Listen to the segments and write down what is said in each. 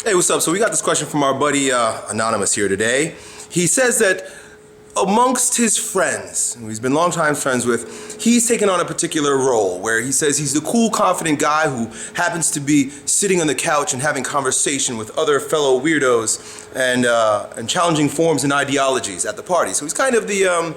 Hey, what's up? So we got this question from our buddy Anonymous here today. He says that amongst his friends, who he's been longtime friends with, he's taken on a particular role where he says he's the cool, confident guy who happens to be sitting on the couch and having conversation with other fellow weirdos and challenging forms and ideologies at the party. So he's kind of the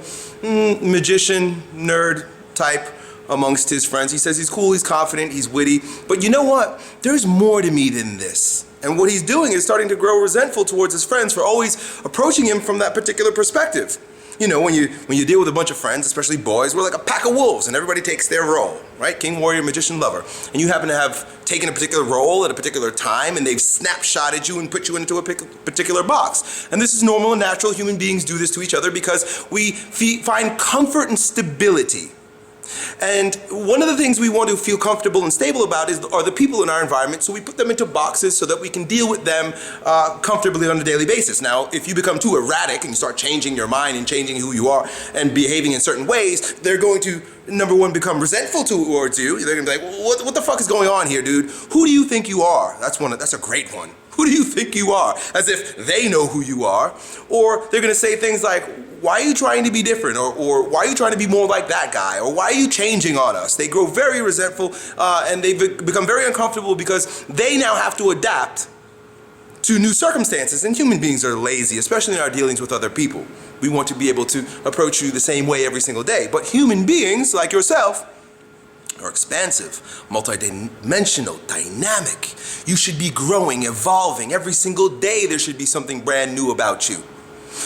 magician, nerd type amongst his friends. He says he's cool, he's confident, he's witty, but you know what? There's more to me than this. And what he's doing is starting to grow resentful towards his friends for always approaching him from that particular perspective. You know, when you deal with a bunch of friends, especially boys, we're like a pack of wolves and everybody takes their role, right? King, warrior, magician, lover. And you happen to have taken a particular role at a particular time and they've snapshotted you and put you into a particular box. And this is normal and natural. Human beings do this to each other because we find comfort and stability. And one of the things we want to feel comfortable and stable about are the people in our environment, so we put them into boxes so that we can deal with them comfortably on a daily basis. Now, if you become too erratic and you start changing your mind and changing who you are and behaving in certain ways, they're going to, number one, become resentful towards you. They're going to be like, what the fuck is going on here, dude? Who do you think you are? That's a great one. Who do you think you are? As if they know who you are. Or they're going to say things like, why are you trying to be different? Or why are you trying to be more like that guy? Or why are you changing on us? They grow very resentful and they become very uncomfortable because they now have to adapt to new circumstances. And human beings are lazy, especially in our dealings with other people. We want to be able to approach you the same way every single day. But human beings, like yourself, are expansive, multidimensional, dynamic. You should be growing, evolving. Every single day there should be something brand new about you.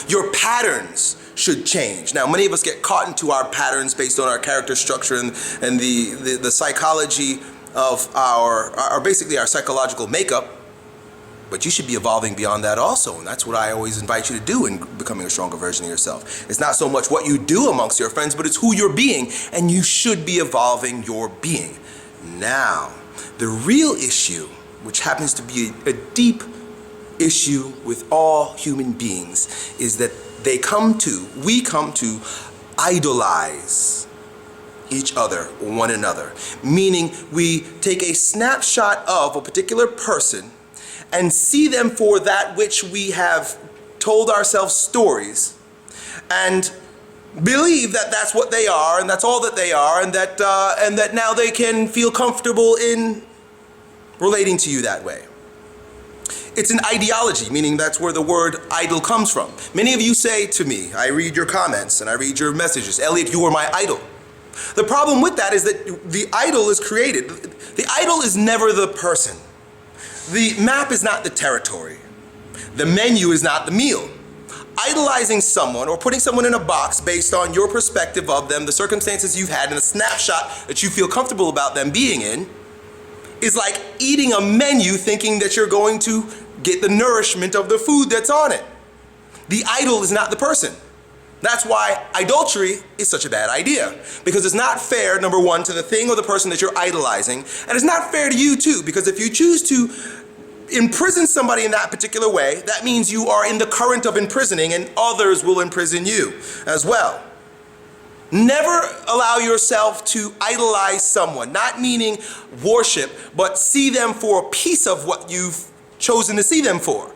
Your patterns should change. Now, many of us get caught into our patterns based on our character structure and the psychology of basically our psychological makeup. But you should be evolving beyond that also, and that's what I always invite you to do in becoming a stronger version of yourself. It's not so much what you do amongst your friends, but it's who you're being, and you should be evolving your being. Now, the real issue, which happens to be a deep issue with all human beings, is that we come to idolize each other, one another. Meaning we take a snapshot of a particular person and see them for that which we have told ourselves stories and believe that that's what they are and that's all that they are, and that now they can feel comfortable in relating to you that way. It's an ideology, meaning that's where the word idol comes from. Many of you say to me, I read your comments and I read your messages, Elliott, you are my idol. The problem with that is that the idol is created. The idol is never the person. The map is not the territory. The menu is not the meal. Idolizing someone or putting someone in a box based on your perspective of them, the circumstances you've had, and a snapshot that you feel comfortable about them being in, is like eating a menu thinking that you're going to get the nourishment of the food that's on it. The idol is not the person. That's why adultery is such a bad idea, because it's not fair, number one, to the thing or the person that you're idolizing, and it's not fair to you too, because if you choose to imprison somebody in that particular way, that means you are in the current of imprisoning, and others will imprison you as well. Never allow yourself to idolize someone, not meaning worship, but see them for a piece of what you've chosen to see them for.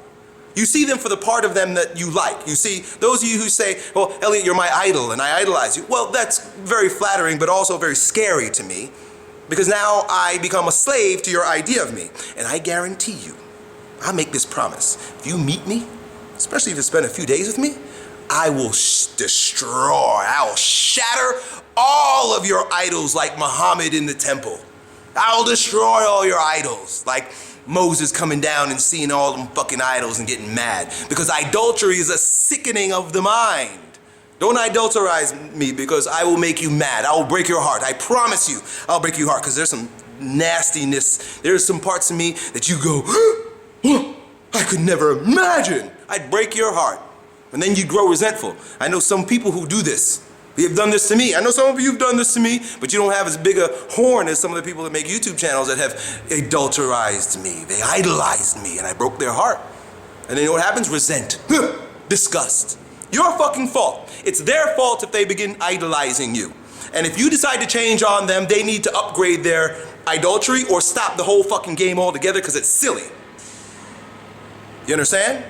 You see them for the part of them that you like. You see, those of you who say, well, Elliott, you're my idol and I idolize you. Well, that's very flattering, but also very scary to me, because now I become a slave to your idea of me. And I guarantee you, I'll make this promise. If you meet me, especially if you spend a few days with me, I will destroy, I will shatter all of your idols like Muhammad in the temple. I will destroy all your idols like Moses coming down and seeing all them fucking idols and getting mad. Because idolatry is a sickening of the mind. Don't adulterize me, because I will make you mad. I will break your heart. I promise you, I'll break your heart, because there's some nastiness. There's some parts of me that you go, oh, I could never imagine. I'd break your heart. And then you grow resentful. I know some people who do this. They have done this to me. I know some of you have done this to me, but you don't have as big a horn as some of the people that make YouTube channels that have adulterized me. They idolized me, and I broke their heart. And then you know what happens? Resent. Disgust. Your fucking fault. It's their fault if they begin idolizing you. And if you decide to change on them, they need to upgrade their idolatry or stop the whole fucking game altogether, because it's silly. You understand?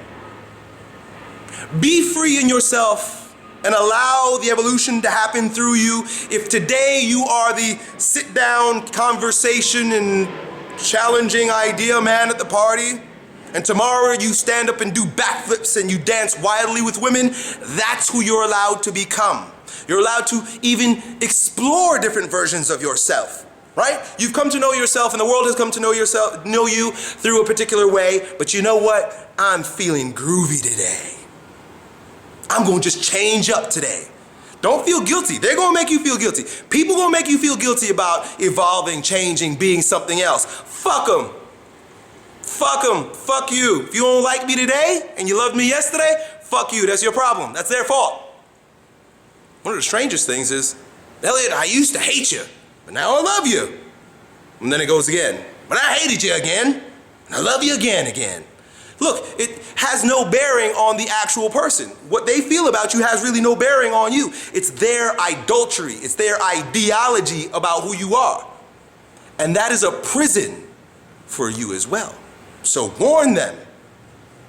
Be free in yourself and allow the evolution to happen through you. If today you are the sit-down conversation and challenging idea man at the party, and tomorrow you stand up and do backflips and you dance wildly with women, that's who you're allowed to become. You're allowed to even explore different versions of yourself, right? You've come to know yourself and the world has come to know you through a particular way, but you know what? I'm feeling groovy today. I'm gonna just change up today. Don't feel guilty. They're gonna make you feel guilty. People gonna make you feel guilty about evolving, changing, being something else. Fuck them. Fuck them. Fuck you. If you don't like me today and you loved me yesterday, fuck you. That's your problem. That's their fault. One of the strangest things is, Elliott, I used to hate you, but now I love you. And then it goes again. But I hated you again, and I love you again. Look, it has no bearing on the actual person. What they feel about you has really no bearing on you. It's their idolatry. It's their ideology about who you are. And that is a prison for you as well. So warn them,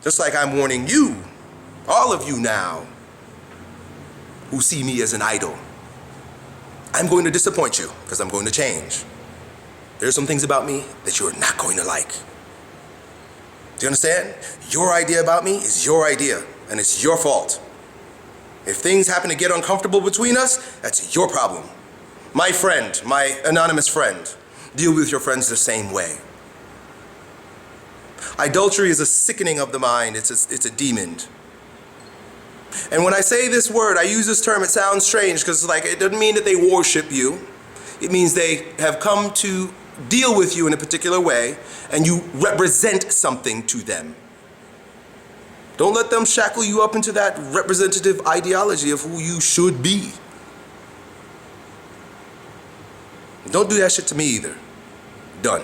just like I'm warning you, all of you now, who see me as an idol. I'm going to disappoint you because I'm going to change. There's some things about me that you're not going to like. Do you understand? Your idea about me is your idea, and it's your fault. If things happen to get uncomfortable between us, that's your problem. My friend, my anonymous friend, deal with your friends the same way. Idolatry is a sickening of the mind. It's a demon. And when I say this word, I use this term, it sounds strange because it doesn't mean that they worship you. It means they have come to deal with you in a particular way and you represent something to them. Don't let them shackle you up into that representative ideology of who you should be. Don't do that shit to me either. Done.